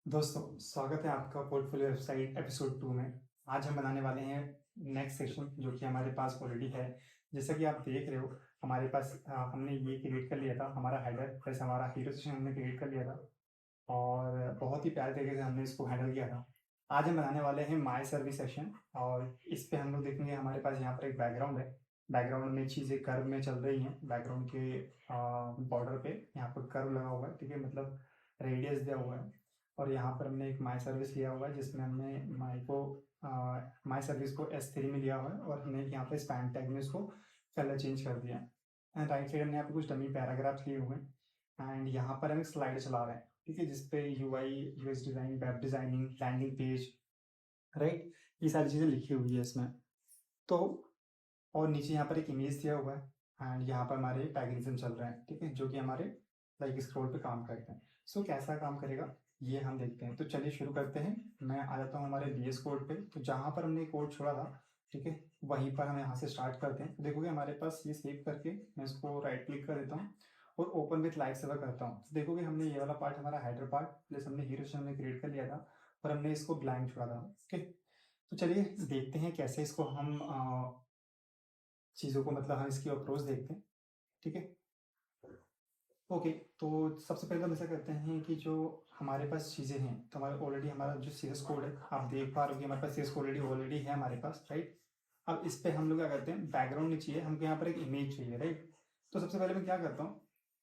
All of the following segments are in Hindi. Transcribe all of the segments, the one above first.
दोस्तों, स्वागत है आपका पोर्टफोलियो वेबसाइट एपिसोड 2 में। आज हम बनाने वाले हैं नेक्स्ट सेक्शन जो कि हमारे पास ऑलरेडी है। जैसा कि आप देख रहे हो हमारे पास हमने ये क्रिएट कर लिया था, हमारा हेडर प्लस हमारा हीरो सेक्शन हमने क्रिएट कर लिया था और बहुत ही प्यारे तरीके से हमने इसको हैंडल किया था। आज हम बनाने वाले हैं माई सर्विस सेक्शन और इस पे हम लोग देखेंगे हमारे पास यहाँ पर एक बैकग्राउंड है। बैकग्राउंड में चीज़ें कर्व में चल रही हैं। बैकग्राउंड के बॉर्डर पे यहाँ पर कर्व लगा हुआ है, ठीक है, मतलब रेडियस दिया हुआ है। और यहाँ पर हमने एक माई सर्विस लिया हुआ है जिसमें हमने माई सर्विस को S3 में लिया हुआ है और हमने यहाँ पे स्पैन टैग में इसको कलर चेंज कर दिया। एंड राइट साइड हमने यहाँ पे कुछ डमी पैराग्राफ्स लिए हुए हैं एंड यहाँ पर हम एक स्लाइड चला रहे हैं, ठीक है, जिसपे UI UX design, web designing, landing page, right, ये सारी चीज़ें लिखी हुई है इसमें। तो और नीचे यहाँ पर एक इमेज दिया हुआ है एंड यहाँ पर हमारे पैकेजिज्म चल रहे हैं, ठीक है, जो कि हमारे लाइक स्क्रॉल पे काम करते हैं। सो कैसा काम करेगा ये हम देखते हैं। तो चलिए शुरू करते हैं। मैं आ जाता हूँ हमारे VS कोड पे। तो जहाँ पर हमने कोड छोड़ा था, ठीक है, वहीं पर हम यहाँ से स्टार्ट करते हैं। देखोगे हमारे पास ये सेव करके मैं इसको राइट क्लिक कर देता हूँ और ओपन विथ लाइव सर्वर करता हूँ। तो देखोगे हमने ये वाला पार्ट, हमारा हेडर पार्ट प्लस हमने हीरो सेक्शन में क्रिएट कर लिया था और हमने इसको ब्लैंक छोड़ा था। ओके, तो चलिए देखते हैं कैसे इसको हम चीज़ों को, मतलब हम इसकी अप्रोच देखते हैं, ठीक है। ओके, तो सबसे पहले हम ऐसा करते हैं कि जो हमारे पास चीज़ें हैं, तो हमारे ऑलरेडी हमारा जो CSS कोड है, आप देख पा रहे हो कि हमारे पास CSS कोड ऑलरेडी है हमारे पास, राइट। अब इस पे हम लोग क्या करते हैं, बैकग्राउंड नहीं चाहिए हमको, यहाँ पर एक इमेज चाहिए, राइट। तो सबसे पहले मैं क्या करता हूँ,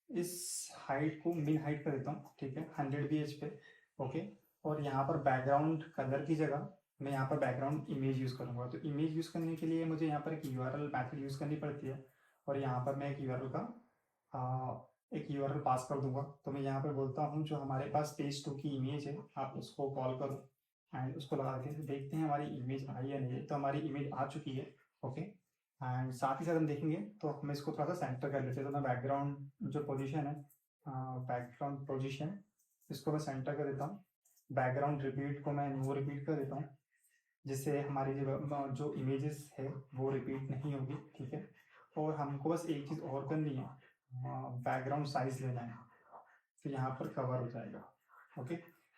इस हाइट को मिन हाइट कर देता हूँ, ठीक है, 100 BH पे। ओके, और यहाँ पर बैकग्राउंड कलर की जगह मैं यहाँ पर बैकग्राउंड इमेज यूज़ करूँगा। तो इमेज यूज़ करने के लिए मुझे यहाँ पर एक URL मैथड यूज़ करनी पड़ती है और यहाँ पर मैं एक URL का एक URL पास कर दूंगा। तो मैं यहाँ पे बोलता हूँ जो हमारे पास पेज 2 की इमेज है, आप उसको कॉल करो एंड उसको लगा के देखते हैं हमारी इमेज आई या नहीं। तो हमारी इमेज आ चुकी है। ओके, एंड साथ ही साथ हम देखेंगे तो हम इसको थोड़ा सा सेंटर कर लेते हैं। तो मैं बैकग्राउंड जो पोजीशन है, बैकग्राउंड पोजीशन, इसको मैं सेंटर कर देता हूँ। बैकग्राउंड रिपीट को मैं नो रिपीट कर देता हूँ, जिससे हमारी जो इमेजेस है वो रिपीट नहीं होगी, ठीक है। और हमको बस एक चीज़ और करनी है, बैकग्राउंड साइज लेना है। तो यहाँ पर कवर हो जाएगा। ओके,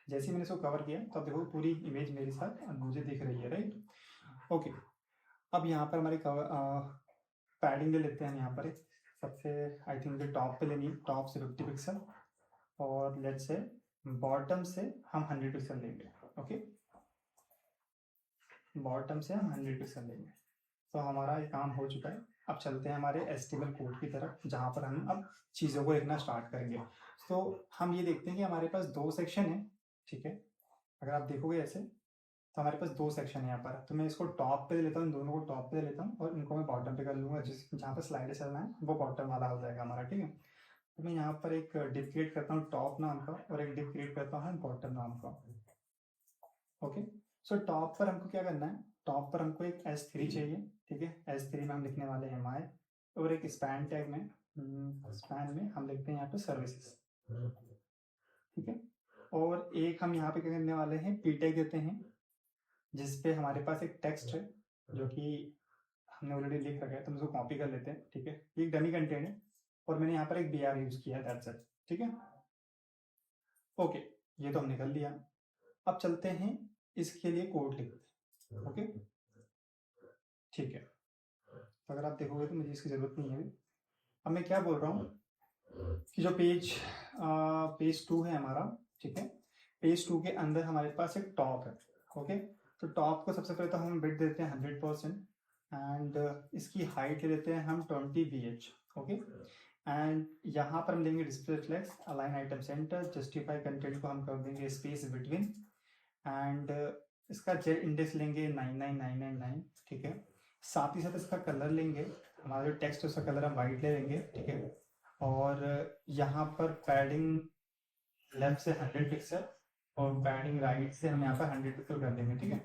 जैसे ही मैंने इसको कवर किया तो अब देखो पूरी इमेज मेरे साथ मुझे दिख रही है, राइट। ओके, अब यहाँ पर हमारे कवर पैडिंग ले लेते हैं हम। यहाँ पर सबसे आई थिंक मुझे टॉप पे लेनी है, टॉप से 50 पिक्सल और लेट्स से बॉटम से हम 100 पिक्सल लेंगे। ओके, बॉटम से हम 100 पिक्सल लेंगे। तो हमारा ये काम हो चुका है। अब चलते हैं हमारे HTML कोड की तरफ, जहाँ पर हम अब चीज़ों को लिखना स्टार्ट करेंगे। तो हम ये देखते हैं कि हमारे पास 2 सेक्शन है, ठीक है। अगर आप देखोगे ऐसे तो हमारे पास 2 सेक्शन है यहाँ पर। तो मैं इसको टॉप पे लेता हूँ, इन दोनों को टॉप पे लेता हूँ और इनको मैं बॉटम पे कर लूँगा। जहाँ पर स्लाइडर चलना है वो बॉटम वाला हो जाएगा हमारा, ठीक है। तो मैं यहाँ पर एक डिव क्रिएट करता हूँ टॉप नाम का और एक डिव क्रिएट करता हूँ बॉटम नाम का। ओके, सो टॉप पर हमको क्या करना है, टॉप पर हमको एक S3 चाहिए, ठीक है। S3 में हम लिखने वाले हैं माई, और एक स्पैन टैग में, स्पैन में हम लिखते हैं यहाँ पे सर्विसेज, ठीक है। और एक हम यहाँ पे क्या करने वाले हैं, P टैग देते हैं, जिसपे हमारे पास एक टेक्स्ट है जो कि हमने ऑलरेडी लिख रखा है। तो हम उसको कॉपी कर लेते हैं, ठीक है। ये एक डमी कंटेंट है और मैंने यहाँ पर एक BR यूज किया है, दैट्स इट, ठीक है। ओके, ये तो हमने कर लिया। अब चलते हैं इसके लिए कोड लिखते हैं। ओके, ठीक है। तो अगर आप देखोगे तो मुझे इसकी ज़रूरत नहीं है। अब मैं क्या बोल रहा हूँ कि जो पेज 2 है हमारा, ठीक है, पेज 2 के अंदर हमारे पास एक टॉप है। ओके, तो टॉप को सबसे पहले तो हम बिट देते हैं 100% एंड इसकी हाइट ले लेते हैं हम 20 BH। ओके, एंड यहाँ पर हम लेंगे display flex, align item center, justify content को हम कर देंगे स्पेस बिटवीन एंड इसका जेड इंडेक्स लेंगे 99999, ठीक है। साथ ही साथ इसका कलर लेंगे, हमारा जो टेक्स्ट है उसका कलर हम वाइट ले लेंगे, ठीक है। और यहाँ पर पैडिंग लेफ्ट से 100 पिक्सल और पैडिंग राइट से हम यहाँ पर 100 पिक्सल कर देंगे, ठीक है।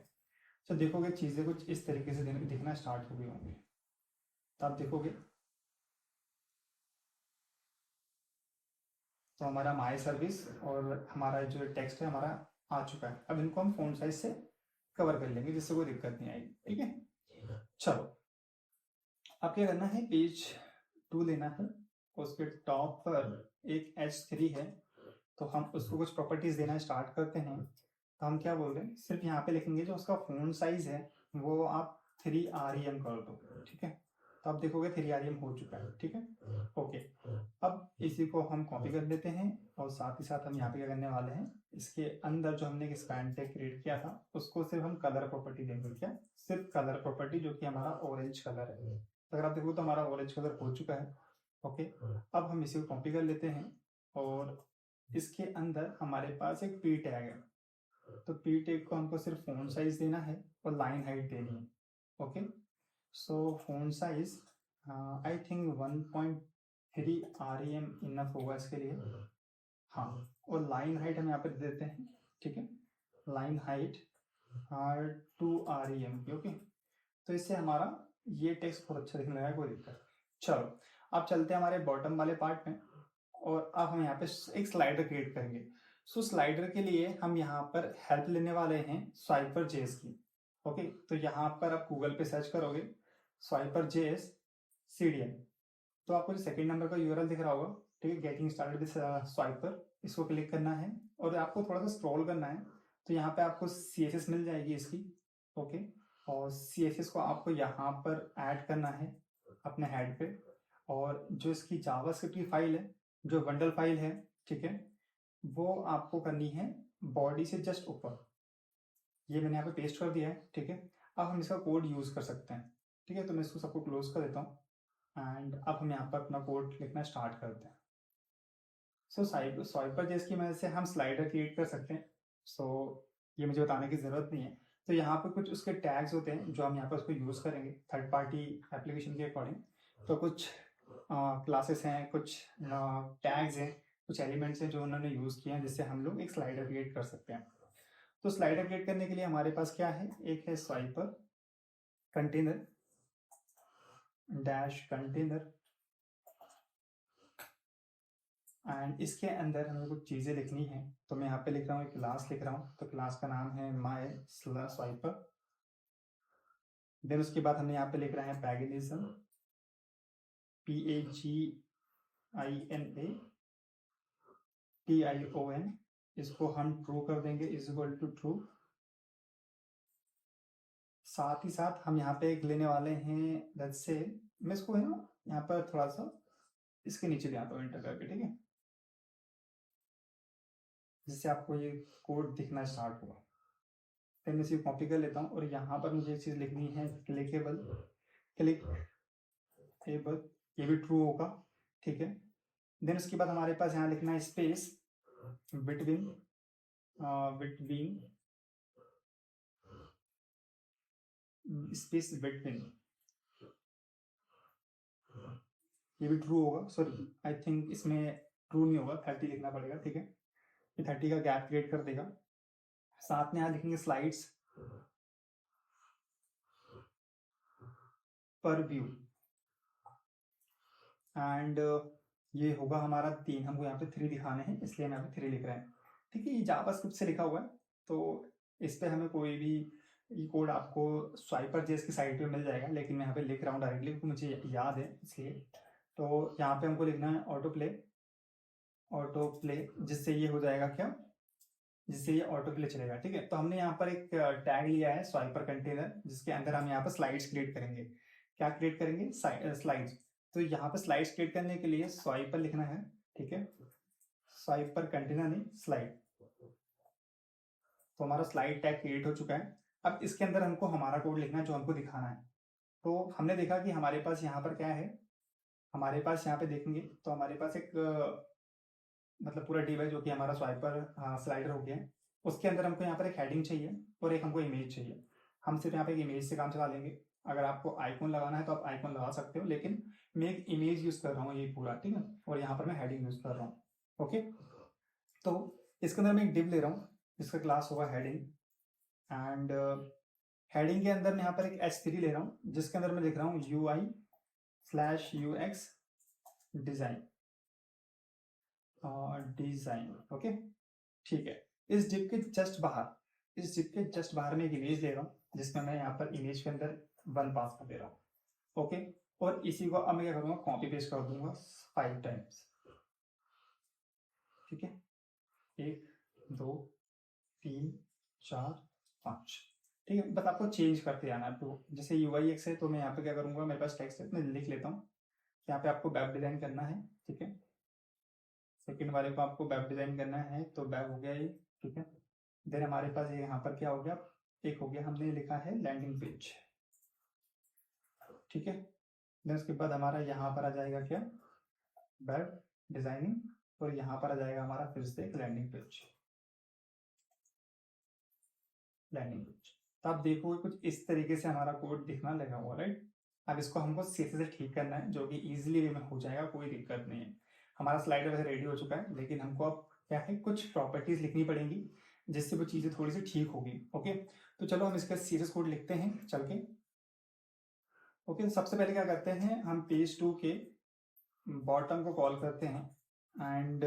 तो देखोगे चीज़ें कुछ इस तरीके से दिखना स्टार्ट हो गई होंगी। तो आप देखोगे तो हमारा माई सर्विस और हमारा जो टेक्स्ट है हमारा आ चुका है। अब इनको हम फ़ॉन्ट साइज से कवर कर लेंगे जिससे कोई दिक्कत नहीं आएगी, ठीक है। चलो, अब क्या करना है, पेज 2 लेना है, उसके टॉप पर एक H3 है। तो हम उसको कुछ प्रॉपर्टीज देना स्टार्ट करते हैं। तो हम क्या बोल रहे हैं, सिर्फ यहाँ पे लिखेंगे जो उसका फ़ॉन्ट साइज है वो आप 3 REM कर दो, ठीक है। तो आप देखोगे 3 REM हो चुका है, ठीक है, ओके। अब इसी को हम कॉपी कर लेते हैं और साथ ही साथ हम यहाँ पे क्या करने वाले हैं, इसके अंदर जो हमने एक स्पैन टैग क्रिएट किया था उसको सिर्फ हम कलर प्रॉपर्टी देंगे। क्या, सिर्फ कलर प्रॉपर्टी, जो कि हमारा ऑरेंज कलर है। अगर आप देखो तो हमारा ऑरेंज कलर हो चुका है, ओके। अब हम इसी को कॉपी कर लेते हैं और इसके अंदर हमारे पास एक पी टैग है। तो पी टैग को हमको सिर्फ फ़ॉन्ट साइज देना है और लाइन हाइट देनी है, okay. So font size I think 1.3 REM enough होगा इसके लिए, हाँ। और लाइन हाइट हम यहाँ पर दे देते हैं, ठीक है, लाइन हाइट 2 REM की, ओके। तो इससे हमारा ये टेक्स्ट बहुत अच्छा दिखने लगा है, कोई दिक्कत। चलो अब चलते हैं हमारे बॉटम वाले पार्ट में और अब हम यहाँ पे एक स्लाइडर क्रिएट करेंगे। सो स्लाइडर के लिए हम यहाँ पर हेल्प लेने वाले हैं स्वाइपर जेएस की, ओके। तो यहाँ पर आप गूगल पे सर्च करोगे स्वाइपर जेएस CDN, तो आपको जो सेकंड नंबर का URL दिख रहा होगा, ठीक है, गेटिंग स्टार्टेड विद स्वाइपर, इसको क्लिक करना है और आपको थोड़ा सा स्क्रॉल करना है। तो यहाँ पे आपको CSS मिल जाएगी इसकी, ओके। और CSS को आपको यहाँ पर ऐड करना है अपने हेड पे, और जो इसकी जावास्क्रिप्ट की फाइल है, जो बंडल फाइल है, ठीक है, वो आपको करनी है बॉडी से जस्ट ऊपर। ये मैंने यहाँ पे पेस्ट कर दिया है, ठीक है। अब हम इसका कोड यूज़ कर सकते हैं, ठीक है। तो मैं इसको सबको क्लोज कर देता हूँ एंड अब हम यहाँ पर अपना कोड लिखना स्टार्ट करते हैं। सो स्वाइपर जेएस की मदद से हम स्लाइडर क्रिएट कर सकते हैं। सो ये मुझे बताने की ज़रूरत नहीं है। तो यहाँ पर कुछ उसके टैग्स होते हैं जो हम यहाँ पर उसको यूज़ करेंगे थर्ड पार्टी एप्लीकेशन के अकॉर्डिंग। तो कुछ क्लासेस हैं, कुछ टैग्स हैं, कुछ एलिमेंट्स हैं जो उन्होंने यूज़ किए हैं जिससे हम लोग एक स्लाइडर क्रिएट कर सकते हैं। तो स्लाइडर क्रिएट करने के लिए हमारे पास क्या है, एक है स्वाइपर कंटेनर डैश कंटेनर एंड इसके अंदर हमें कुछ चीज़ें लिखनी है। तो मैं यहाँ पे लिख रहा हूँ, एक क्लास लिख रहा हूँ। तो क्लास का नाम है माई स्वाइपर। देन उसके बाद हमने यहाँ पे लिख रहा है पैगिनिज्म, PAGINATION, इसको हम ट्रू कर देंगे, इज इक्वल टू ट्रू। साथ ही साथ हम यहाँ पे एक लेने वाले हैं, लेट्स से मैं इसको है ना यहाँ पर थोड़ा सा इसके नीचे ले आता हूँ एंटर करके, ठीक है, जिससे आपको ये कोड दिखना स्टार्ट होगा। फिर मैं इसे कॉपी कर लेता हूँ और यहाँ पर मुझे एक चीज़ लिखनी है, क्लिकेबल, क्लिकेबल, ये भी ट्रू होगा, ठीक है। देन उसके बाद हमारे पास यहाँ लिखना है space between, between space between, ये भी ट्रू होगा। सॉरी आई थिंक इसमें ट्रू नहीं होगा, 30 लिखना पड़ेगा, ठीक है। ये 30 का गैप क्रिएट कर देगा। साथ में यहाँ लिखेंगे स्लाइड्स पर व्यू एंड ये होगा हमारा 3, हमको यहाँ पे 3 दिखाने हैं इसलिए हम यहाँ पे 3 लिख रहे हैं, ठीक है। ये जावास्क्रिप्ट से लिखा हुआ है तो इस पे हमें कोई भी ये कोड आपको स्वाइपर जेएस की साइट पे मिल जाएगा, लेकिन मैं यहाँ पे लिख रहा हूँ डायरेक्टली क्योंकि मुझे याद है इसलिए। तो यहाँ पे हमको लिखना है ऑटो प्ले, जिससे ये हो जाएगा क्या, जिससे ये ऑटो प्ले चलेगा, ठीक है। तो हमने यहाँ पर एक टैग लिया है स्वाइपर कंटेनर, जिसके अंदर हम यहाँ पर स्लाइड्स क्रिएट करेंगे। क्या क्रिएट करेंगे, स्लाइड्स। तो यहाँ पर स्लाइड्स क्रिएट करने के लिए स्वाइपर लिखना है, ठीक है, स्वाइपर कंटेनर नहीं स्लाइड। तो हमारा स्लाइड टैग क्रिएट हो चुका है। अब इसके अंदर हमको हमारा कोड लिखना है जो हमको दिखाना है। तो हमने देखा कि हमारे पास यहाँ पर क्या है, हमारे पास यहाँ पे देखेंगे तो हमारे पास एक मतलब पूरा डिव है जो कि हमारा स्वाइपर स्लाइडर हो गया है। उसके अंदर हमको यहाँ पर एक हेडिंग चाहिए और एक हमको इमेज चाहिए। हम सिर्फ यहाँ पे एक इमेज से काम चला लेंगे। अगर आपको आइकॉन लगाना है तो आप आइकॉन लगा सकते हो, लेकिन मैं एक इमेज यूज कर रहा हूँ ये पूरा, ठीक है। और यहाँ पर मैं हेडिंग यूज कर रहा हूँ, ओके। तो इसके अंदर मैं एक डिव ले रहा हूँ, इसका क्लास होगा हेडिंग एंड हेडिंग के अंदर मैं यहाँ पर एक H3 ले रहा हूँ, जिसके अंदर मैं लिख रहा हूँ UI/UX डिजाइन, ओके, ठीक है। इस डिव के जस्ट बाहर में एक इमेज ले रहा हूँ, जिसमें मैं यहाँ पर इमेज के अंदर 1 पास कर दे रहा हूँ, ओके। और इसी को अब मैं क्या करूँगा, कॉपी पेस्ट कर दूंगा 5 टाइम्स, ठीक है। 1 2 3 4 5, ठीक है। बस आपको चेंज करते जाना है। तो जैसे UI UX है, तो मैं यहाँ पे क्या करूँगा, मेरे पास टेक्स्ट है, मैं लिख लेता हूँ। यहाँ पे आपको वेब डिज़ाइन करना है, ठीक है। सेकंड वाले को आपको वेब डिज़ाइन करना है, तो वेब हो गया ये, ठीक है। देन हमारे पास ये यहाँ पर क्या हो गया, एक हो गया, हमने लिखा है लैंडिंग पेज, ठीक है। देन उसके बाद हमारा यहाँ पर आ जाएगा क्या, वेब डिजाइनिंग, और यहाँ पर आ जाएगा हमारा फिर से एक लैंडिंग पेज। तो आप देखोगे कुछ इस तरीके से हमारा कोड दिखना लगा हुआ, राइट। अब इसको हमको सीधे से ठीक करना है, जो कि इजीली वे में हो जाएगा, कोई दिक्कत नहीं है। हमारा स्लाइडर वैसे रेडी हो चुका है, लेकिन हमको अब क्या है, कुछ प्रॉपर्टीज लिखनी पड़ेंगी, जिससे वो चीजें थोड़ी सी ठीक होगी। ओके, तो चलो हम इसका सीरियस कोड लिखते हैं चल के। ओके, सबसे पहले क्या करते हैं, हम पेज 2 के बॉटम को कॉल करते हैं, एंड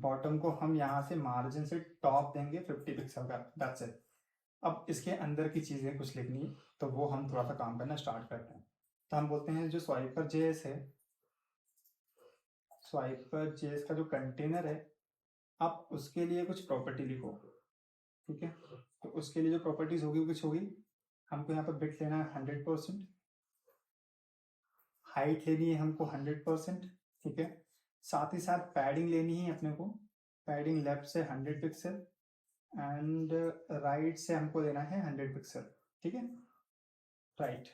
बॉटम को हम यहाँ से मार्जिन से टॉप देंगे 50 पिक्सल का, दैट्स इट। अब इसके अंदर की चीजें कुछ लिखनी है, तो वो हम थोड़ा सा काम करना स्टार्ट करते हैं। तो हम बोलते हैं जो स्वाइपर जेएस है, स्वाइपर जेएस का जो कंटेनर है, आप उसके लिए कुछ प्रॉपर्टी लिखो, ठीक है। तो उसके लिए जो प्रॉपर्टीज होगी वो कुछ होगी, हमको यहाँ पर बिट लेना है 100%, हाइट लेनी है हमको 100%, ठीक है। साथ ही साथ पैडिंग लेनी है अपने को, पैडिंग लेफ्ट से 100 पिक्सल एंड राइट से हमको लेना है 100 पिक्सल, ठीक है। Right,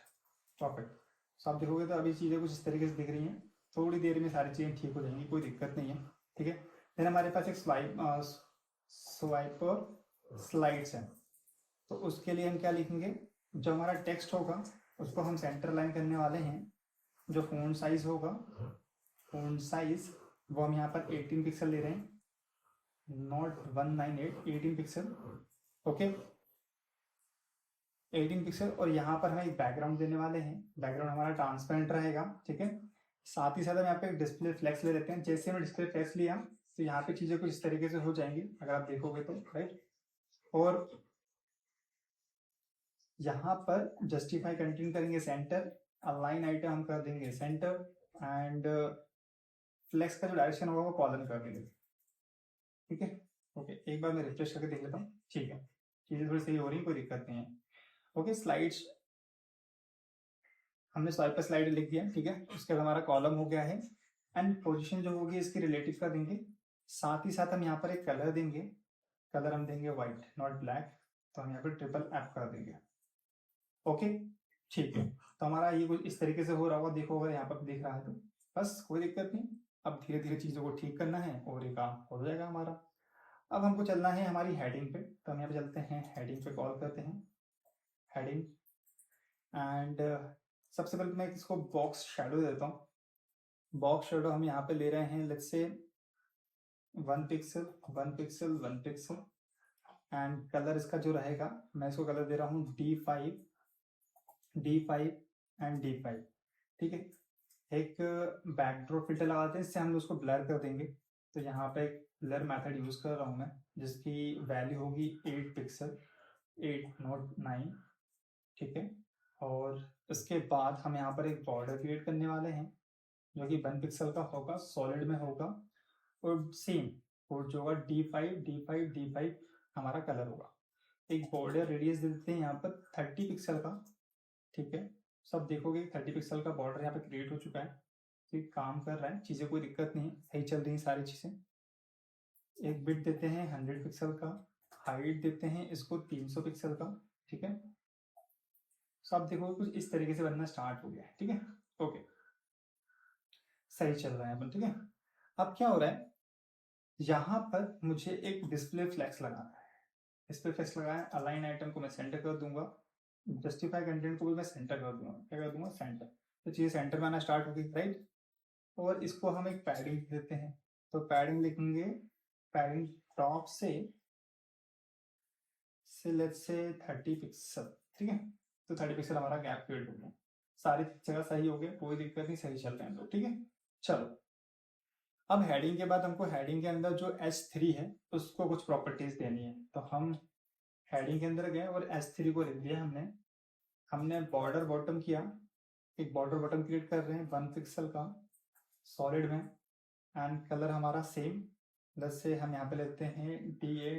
perfect. तो आप देखोगे तो अभी चीज़ें कुछ इस तरीके से दिख रही हैं, थोड़ी देर में सारी चीज़ें ठीक हो जाएंगी, कोई दिक्कत नहीं है, ठीक है। फिर हमारे पास एक स्वाइपर स्लाइड्स है, तो उसके लिए हम क्या लिखेंगे, जो हमारा टेक्स्ट होगा उसको हम सेंटर लाइन करने वाले हैं। जो फ़ॉन्ट साइज होगा, फ़ॉन्ट साइज वो हम यहाँ पर 18 पिक्सल ले रहे हैं, नॉट 198, 18 पिक्सल, ओके, 18 पिक्सल। और यहाँ पर हम एक बैकग्राउंड देने वाले हैं, बैकग्राउंड हमारा ट्रांसपेरेंट रहेगा, ठीक है। साथ ही साथ हम यहाँ पे एक डिस्प्ले फ्लेक्स ले लेते हैं। जैसे हमने डिस्प्ले फ्लेक्स लिया, तो यहाँ पे चीज़ें कुछ इस तरीके से हो जाएंगी, अगर आप देखोगे तो, राइट। और यहाँ पर जस्टिफाई कंटेंट करेंगे सेंटर, अलाइन आइटम हम कर देंगे सेंटर, एंड फ्लेक्स का जो डायरेक्शन होगा वो कॉलम कर देंगे, ठीक है। ओके, एक बार मैं रिफ्रेश करके देख लेता हूँ, ठीक है, चीज़ें थोड़ी सही हो रही, कोई दिक्कत नहीं है। ओके, स्लाइड्स हमने स्वाइप पर स्लाइड लिख दिया, ठीक है। उसके बाद हमारा कॉलम हो गया है, एंड पोजीशन जो होगी इसकी रिलेटिव का देंगे। साथ ही साथ हम यहाँ पर एक कलर देंगे, कलर हम देंगे व्हाइट, नॉट ब्लैक, तो हम यहाँ पर ट्रिपल एफ कर देंगे, ओके, ठीक है। तो हमारा ये कुछ इस तरीके से हो रहा होगा, देखो अगर यहाँ पर दिख रहा है तो बस कोई दिक्कत नहीं। अब धीरे धीरे चीज़ों को ठीक करना है और ये काम हो जाएगा हमारा। अब हमको चलना है हमारी हेडिंग पे, तो हम यहाँ पे चलते हैं, हेडिंग पे कॉल करते हैं, हेडिंग, एंड सबसे पहले मैं इसको बॉक्स शेडो देता हूँ। बॉक्स शेडो हम यहाँ पे ले रहे हैं, let's say 1 pixel 1 pixel 1 pixel, and colour इसका जो रहेगा, मैं इसको कलर दे रहा हूँ D5 एंड D5, ठीक है। एक बैकड्रॉप फिल्टर लगाते हैं, इससे हम उसको ब्लर कर देंगे। तो यहाँ पे एक ब्लर मेथड यूज कर रहा हूँ मैं, जिसकी वैल्यू होगी 8 पिक्सल, 8 नॉट 9, ठीक है। और इसके बाद हम यहाँ पर एक बॉर्डर क्रिएट करने वाले हैं, जो कि 1 पिक्सल का होगा, सॉलिड में होगा, और सेम कोड जो होगा D5 हमारा कलर होगा। एक बॉर्डर रेडियस दे देते हैं यहाँ पर 30 पिक्सल का, ठीक है। सब देखोगे 30 पिक्सल का बॉर्डर यहाँ पे क्रिएट हो चुका है, ठीक, काम कर रहा है, चीज़ें कोई दिक्कत नहीं है, सही चल रही हैं सारी चीज़ें। एक बिट देते हैं 100 पिक्सल का, हाइट देते हैं इसको 300 पिक्सल का, ठीक है। सब देखोगे कुछ इस तरीके से बनना स्टार्ट हो गया है, ठीक है, ओके, सही चल रहा है अपन, ठीक है। अब क्या हो रहा है, यहाँ पर मुझे एक डिस्प्ले फ्लेक्स लगाना है, डिस्प्ले फ्लेक्स लगाया, अलाइन आइटम को मैं सेंटर कर दूंगा, जस्टिफाई कंटेंट को भी मैं सेंटर कर दूंगा, क्या कर दूंगा, सेंटर। तो चीज़ें सेंटर में आना स्टार्ट होगी, राइट। और इसको हम एक पैडिंग देते हैं, तो पैडिंग लिखेंगे, पैडिंग टॉप से लेट्स से 30 पिक्सल, ठीक है। तो 30 पिक्सल हमारा गैप क्रिएट हो गया, सारी जगह सही हो गया, कोई दिक्कत नहीं, सही चल रहे हैं तो, ठीक है। चलो, अब हेडिंग के बाद हमको हेडिंग के अंदर जो H3 है उसको कुछ प्रॉपर्टीज देनी है, तो हम हेडिंग के अंदर गए और H3 को लिख दिया हमने बॉर्डर बॉटम किया, एक बॉर्डर बॉटम क्रिएट कर रहे हैं 1 पिक्सल का, सॉलिड में, एंड कलर हमारा सेम, 10 से हम यहाँ पे लेते हैं DA।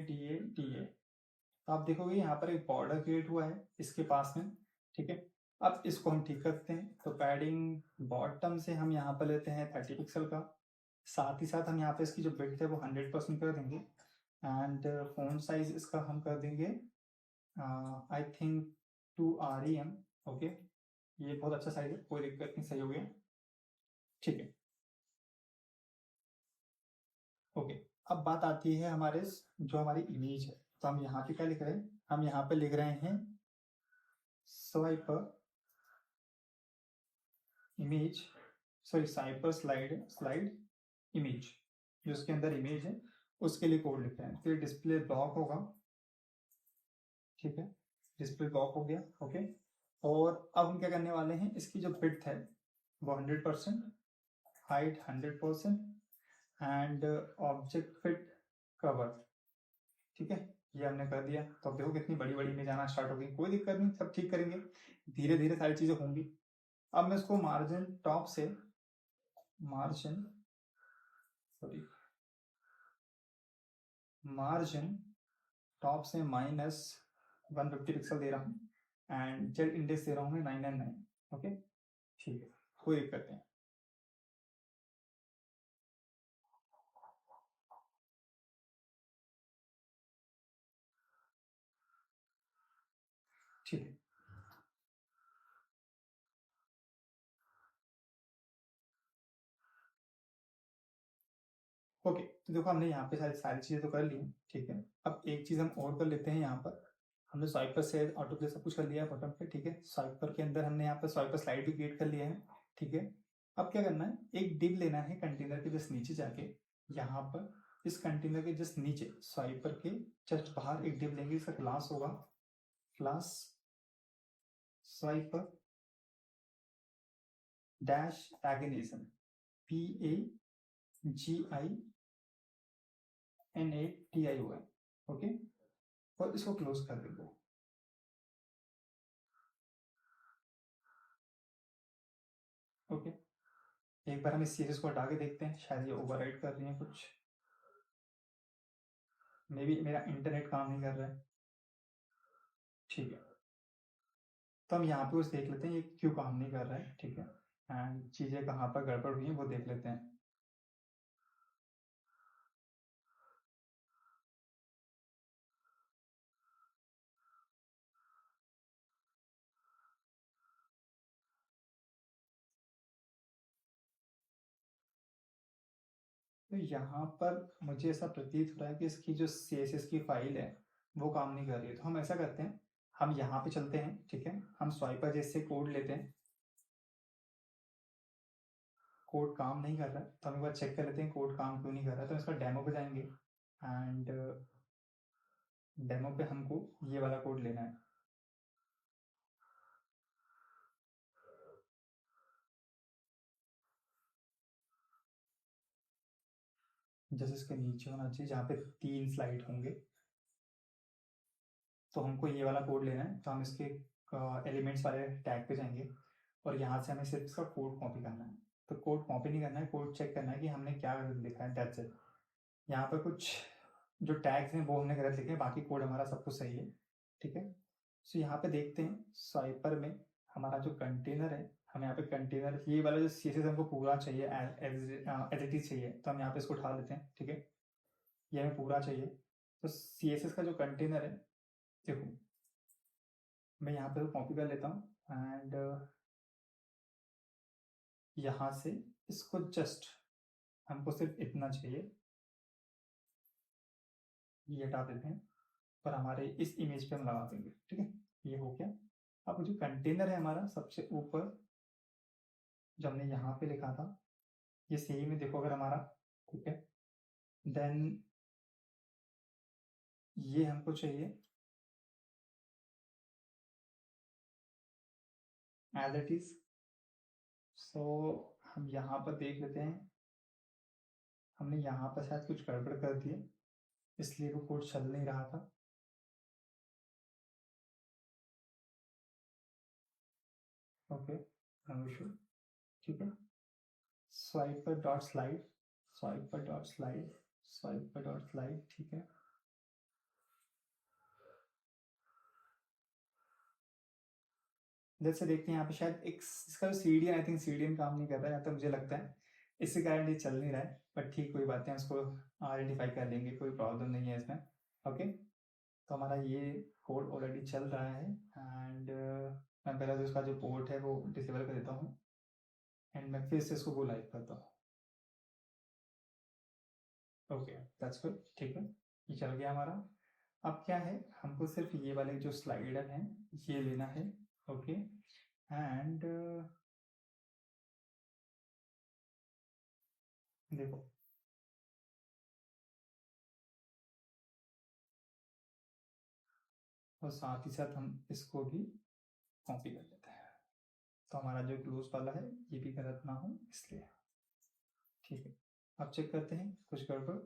तो आप देखोगे यहाँ पर एक बॉर्डर क्रिएट हुआ है इसके पास में, ठीक है। अब इसको हम ठीक करते हैं, तो पैडिंग बॉटम से हम यहाँ पर लेते हैं 30 पिक्सल का। साथ ही साथ हम यहाँ पे इसकी जो विड्थ है वो 100% कर देंगे। एंड फॉन्ट साइज इसका हम कर देंगे आई थिंक 2 REM। ओके, ये बहुत अच्छा साइज है, कोई दिक्कत नहीं, सही हो गया, ठीक है। ओके, अब बात आती है हमारे जो हमारी इमेज है, तो हम यहाँ पे क्या लिख रहे हैं, हम यहाँ पे लिख रहे हैं swipe image, sorry swiper slide image, जो उसके अंदर इमेज है उसके लिए कोड लिख रहे हैं। फिर डिस्प्ले ब्लॉक होगा, ठीक है, डिस्प्ले ब्लॉक हो गया। ओके, और अब हम क्या करने वाले हैं, इसकी जो विड्थ है वो 100%, height 100%, and object fit cover, ठीक है, ये हमने कर दिया। तो अब देखो कितनी बड़ी बड़ी इमेज आना स्टार्ट हो गई, कोई दिक्कत नहीं, सब ठीक करेंगे, धीरे धीरे सारी चीजें होंगी। अब मैं इसको मार्जिन टॉप से मार्जिन टॉप से -150 पिक्सल दे रहा हूँ एंड जेड इंडेक्स दे रहा हूँ मैं 999। ओके, ठीक है, कोई दिक्कत नहीं। ठीक है, ओके, तो देखो हमने यहाँ पे सारी सारी चीजें तो कर ली, ठीक है। अब एक चीज हम और कर लेते हैं, यहाँ पर हमने स्वाइपर से ऑटो प्ले सब कुछ कर लिया है बटन पे, ठीक है। स्वाइपर के अंदर हमने यहाँ पर स्वाइपर स्लाइड भी क्रिएट कर लिया है, ठीक है। अब क्या करना है, एक डिव लेना है कंटेनर के जस्ट नीचे जाके, यहाँ पर इस कंटेनर के जस्ट नीचे स्वाइपर के जस्ट बाहर एक डिव लेंगे, इसका क्लास होगा क्लास स्वाइपर डैश एगनिज्म, PAGINATION, ओके, और इसको क्लोज कर देंगे। ओके, एक बार हम इस सीरीज को हटा के देखते हैं, शायद ये ओवरराइड कर रही है कुछ, मे बी मेरा इंटरनेट काम नहीं कर रहा है, ठीक है। तो हम यहाँ पे उस देख लेते हैं ये क्यों काम नहीं कर रहा है, ठीक है, एंड चीजें कहाँ पर गड़बड़ हुई है वो देख लेते हैं। तो यहाँ पर मुझे ऐसा प्रतीत हो रहा है कि इसकी जो CSS की फाइल है वो काम नहीं कर रही है। तो हम ऐसा करते हैं, हम यहाँ पे चलते हैं, ठीक है, हम स्वाइपर जैसे कोड लेते हैं, कोड काम नहीं कर रहा है, तो हम एक बार चेक कर लेते हैं कोड काम क्यों नहीं कर रहा है। तो इसका डेमो पे जाएंगे एंड डेमो पे हमको ये वाला कोड लेना है, जैसे इसके नीचे होना चाहिए जहाँ पे 3 स्लाइड होंगे, तो हमको ये वाला कोड लेना है। तो हम इसके एलिमेंट्स वाले टैग पे जाएंगे और यहाँ से हमें सिर्फ इसका कोड कॉपी करना है। तो कोड कॉपी नहीं करना है, कोड चेक करना है कि हमने क्या लिखा है, दैट्स इट। यहाँ पर कुछ जो टैग्स हैं वो हमने गलत लिखे हैं, बाकी कोड हमारा सब कुछ सही है, ठीक है। सो यहाँ पे देखते हैं स्वाइपर में हमारा जो कंटेनर है, हम यहाँ पे कंटेनर ये वाला जो CSS हमको पूरा चाहिए एज इट इज चाहिए, तो हम यहाँ पे इसको उठा लेते हैं, ठीक है, ये हमें पूरा चाहिए। तो CSS का जो कंटेनर है, देखो मैं यहाँ पे कॉपी कर लेता हूँ एंड यहाँ से इसको जस्ट हमको सिर्फ इतना चाहिए, ये हटा देते हैं और हमारे इस इमेज पे हम लगा देंगे, ठीक है, ये हो गया। अब जो कंटेनर है हमारा सबसे ऊपर जो हमने यहाँ पे लिखा था, ये सेम है, देखो अगर हमारा, ठीक है, देन ये हमको चाहिए एज इट इज। सो हम यहाँ पर देख लेते हैं, हमने यहाँ पर शायद कुछ गड़बड़ कर दिया, इसलिए वो कोड चल नहीं रहा था। ओके, नो इशू, ठीक है। स्वाइपर डॉट स्लाइड स्वाइपर डॉट स्लाइड, ठीक है। जैसे देखते हैं यहाँ पे शायद एक इसका जो सीडीएन, आई थिंक सीडीएन काम नहीं कर रहा है, या तो मुझे लगता है इसी कारण ये चल नहीं रहा है, बट ठीक कोई बात नहीं, उसको आइडेंटिफाई कर लेंगे, कोई प्रॉब्लम नहीं है इसमें। ओके, तो हमारा ये कोड ऑलरेडी चल रहा है एंड मैं पहले तो इसका जो पोर्ट है वो डिसेबल कर देता हूँ एंड मैं फिर से इसको गो लाइव करता हूँ। ओके, दैट्स गुड, ठीक है, ये चल गया हमारा। अब क्या है, हमको सिर्फ ये वाले जो स्लाइडर हैं ये लेना है। ओके, एंड देखो और साथ ही साथ हम इसको भी कॉपी कर लेते हैं, तो हमारा जो क्लोज वाला है ये भी गलत ना हो इसलिए। ठीक है, अब चेक करते हैं कुछ गड़बड़।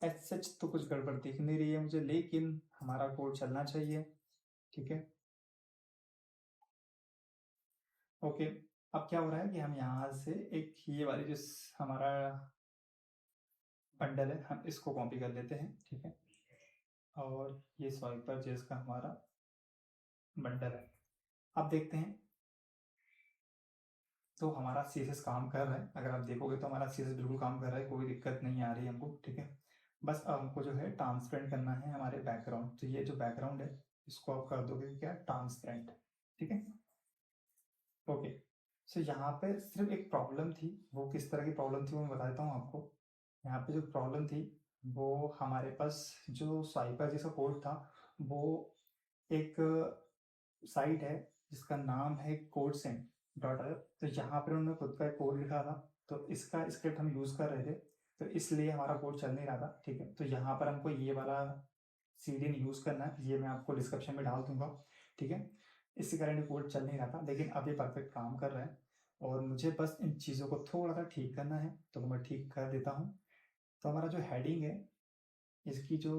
एज सच तो कुछ गड़बड़ दिख नहीं रही है मुझे, लेकिन हमारा कोड चलना चाहिए। ठीक है, ओके। अब क्या हो रहा है कि हम यहाँ से एक ये वाली जो हमारा बंडल है हम इसको कॉपी कर लेते हैं। ठीक है, और ये स्वाइपर जेस का हमारा बंडल है। अब देखते हैं, तो हमारा सीएसएस काम कर रहा है, अगर आप देखोगे तो हमारा सीएसएस बिल्कुल काम कर रहा है, कोई दिक्कत नहीं आ रही है हमको। ठीक है, बस अब हमको जो है ट्रांसपेरेंट करना है हमारे बैकग्राउंड, तो ये जो बैकग्राउंड है इसको आप कर दोगे क्या, ट्रांसपेरेंट। ठीक है, ओके। सो यहाँ पे सिर्फ एक प्रॉब्लम थी, वो किस तरह की प्रॉब्लम थी वो मैं बता देता हूँ आपको। यहाँ पे जो प्रॉब्लम थी वो हमारे पास जो स्वाइपर जैसा कोड था, वो एक साइट है जिसका नाम है कोड सेंट डॉट अर, तो यहाँ पर उन्होंने खुद का एक कोड लिखा था, तो इसका स्क्रिप्ट हम यूज़ कर रहे थे, तो इसलिए हमारा कोड चल नहीं रहा था। ठीक है, तो यहाँ पर हमको ये वाला सीडीएन यूज़ करना है, ये मैं आपको डिस्क्रिप्शन में डाल दूंगा। ठीक है, इसी कारण ये कोड चल नहीं रहा था, लेकिन अब ये परफेक्ट काम कर रहा है और मुझे बस इन चीज़ों को थोड़ा सा ठीक करना है, तो मैं ठीक कर देता हूँ। तो हमारा जो हेडिंग है इसकी जो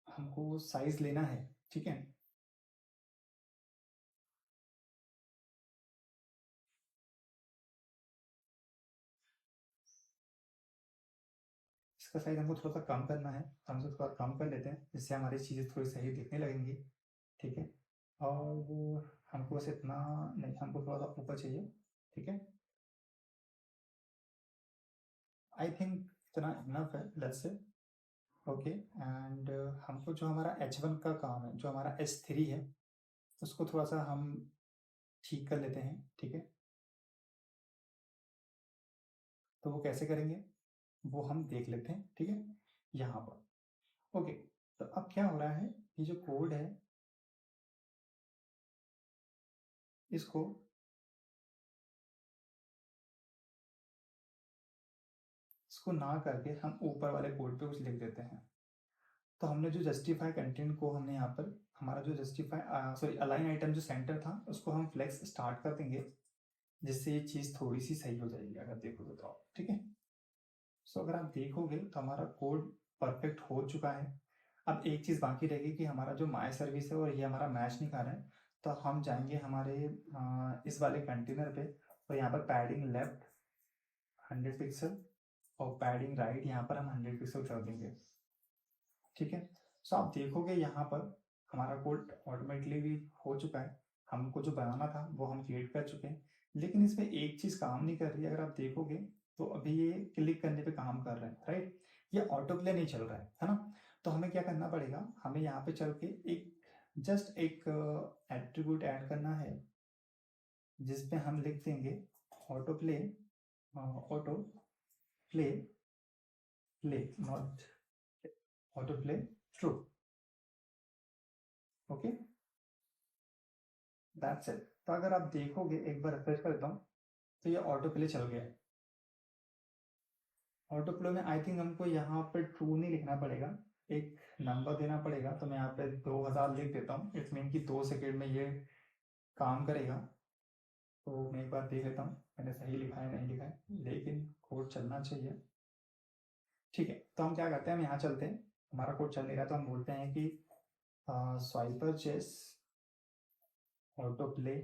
हमको साइज लेना है, ठीक है, इसका साइज हमको थोड़ा सा कम करना है, तो हम इसे थोड़ा कम कर लेते हैं, जिससे हमारी चीज़ें थोड़ी सही दिखने लगेंगी। ठीक है, और हमको बस इतना नहीं, हमको थोड़ा सा ऊपर चाहिए। ठीक है, आई थिंक इतना इनफ है, लेट्स से। ओके, एंड हमको जो हमारा H1 का काम है, जो हमारा S3 है, उसको थोड़ा सा हम ठीक कर लेते हैं। ठीक है, तो वो कैसे करेंगे वो हम देख लेते हैं। ठीक है, यहाँ पर ओके। तो अब क्या हो रहा है, ये जो कोड है इसको इसको ना करके हम ऊपर वाले कोड पे कुछ लिख देते हैं। तो हमने जो जस्टिफाई कंटेंट को हमने यहाँ पर हमारा जो जस्टिफाई सॉरी अलाइन आइटम जो सेंटर था उसको हम फ्लेक्स स्टार्ट कर देंगे, जिससे ये चीज़ थोड़ी सी सही हो जाएगी अगर देखोगे तो आप। ठीक है, सो अगर आप देखोगे तो हमारा कोड परफेक्ट हो चुका है। अब एक चीज़ बाकी रहेगी कि हमारा जो माई सर्विस है और ये हमारा मैच नहीं कर रहा है, तो हम जाएंगे हमारे इस वाले कंटेनर पे और यहाँ पर पैडिंग लेफ्ट 100 पिक्सल और पैडिंग राइट यहाँ पर हम 100 पिक्सल कर देंगे। ठीक है, सो आप देखोगे यहाँ पर हमारा कोड ऑटोमेटिकली भी हो चुका है, हमको जो बनाना था वो हम क्रिएट कर चुके हैं, लेकिन इसमें एक चीज़ काम नहीं कर रही है। अगर आप देखोगे तो अभी ये क्लिक करने पे काम कर रहा है, राइट, ये ऑटो प्ले नहीं चल रहा है ना। तो हमें क्या करना पड़ेगा, हमें यहाँ पे चल के एक जस्ट एक एट्रीब्यूट ऐड करना है, जिसपे हम लिख देंगे auto play, auto play play not auto play true. Okay, that's it. तो अगर आप देखोगे एक बार रिफ्रेश कर देता हूँ तो ये ऑटो प्ले चल गया है। ऑटो प्ले में आई थिंक हमको यहाँ पे ट्रू नहीं लिखना पड़ेगा, एक नंबर देना पड़ेगा, तो मैं यहाँ पे 2000 लिख देता हूँ। इट्स मीन कि 2 सेकेंड में ये काम करेगा। तो मैं एक बार देख लेता हूँ मैंने सही लिखा है नहीं लिखा है, लेकिन कोड चलना चाहिए। ठीक है, तो हम क्या करते हैं, हम यहाँ चलते हैं, हमारा कोड चल नहीं रहा तो हम बोलते हैं कि swiper chase autoplay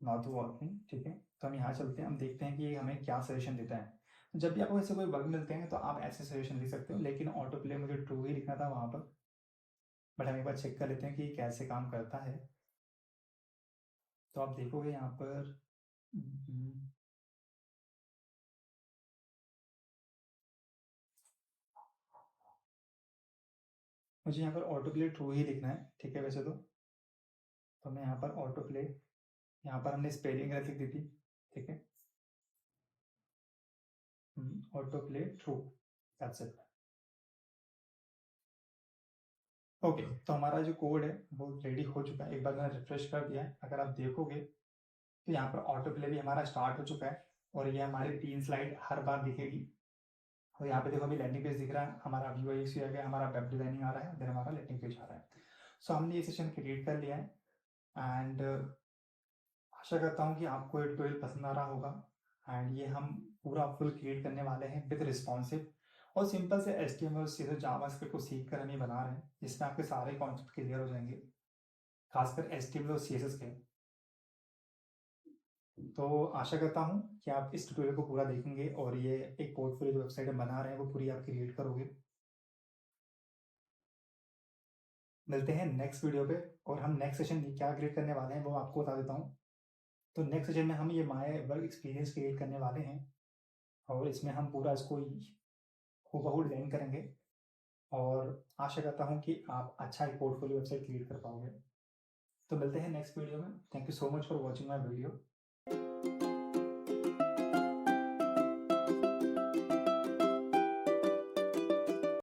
not working. ठीक है, तो हम यहाँ चलते हैं, हम देखते हैं कि हमें क्या सजेशन देता है। जब भी आपको ऐसे कोई बग मिलते हैं तो आप ऐसे सजेशन लिख सकते हो, लेकिन ऑटो प्ले मुझे ट्रू ही लिखना था वहाँ पर। बट हम एक बार चेक कर लेते हैं कि कैसे काम करता है। तो आप देखोगे यहाँ पर मुझे यहाँ पर ऑटो प्ले ट्रू ही लिखना है, ठीक है। वैसे तो मैं यहाँ पर ऑटो प्ले, यहाँ पर हमने स्पेलिंग गलत लिख दी थी, ठीक है। Auto play true, that's it. Okay, तो हमारा जो कोड है वो रेडी हो चुका है। एक बार मैंने रिफ्रेश कर दिया है, अगर आप देखोगे तो यहाँ पर ऑटो प्ले भी हमारा स्टार्ट हो चुका है और ये हमारी 3 स्लाइड हर बार दिखेगी। और यहाँ पे देखो अभी लैंडिंग पेज दिख रहा है, हमारा व्यू आई आ गया, हमारा वेब डिजाइनिंग आ रहा है, देन हमारा लैंडिंग पेज आ रहा है। सो हमने ये सेशन क्रिएट कर लिया है एंड आशा करता हूँ कि आपको ये ट्यूटोरियल पसंद आ रहा होगा। एंड ये हम पूरा फुल क्रिएट करने वाले हैं विद रिस्पॉन्सिव और सिंपल से HTML और CSS जावास्क्रिप्ट को सीख कर हम ये बना रहे हैं, जिसमें आपके सारे कॉन्सेप्ट क्लियर हो जाएंगे, खासकर HTML और CSS के। तो आशा करता हूँ कि आप इस ट्यूटोरियल को पूरा देखेंगे और ये एक पोर्टफोलियो जो वेबसाइट हम बना रहे हैं वो पूरी आप क्रिएट करोगे। मिलते हैं नेक्स्ट वीडियो पे, और हम नेक्स्ट सेशन क्या क्रिएट करने वाले हैं वो आपको बता देता हूँ। तो नेक्स्ट सेशन में हम ये माय वर्क एक्सपीरियंस क्रिएट करने वाले हैं और इसमें हम पूरा इसको हूबहू लर्न करेंगे और आशा करता हूँ कि आप अच्छा एक पोर्टफोलियो वेबसाइट क्रिएट कर पाओगे। तो मिलते हैं नेक्स्ट वीडियो में। Thank you so much for watching my video.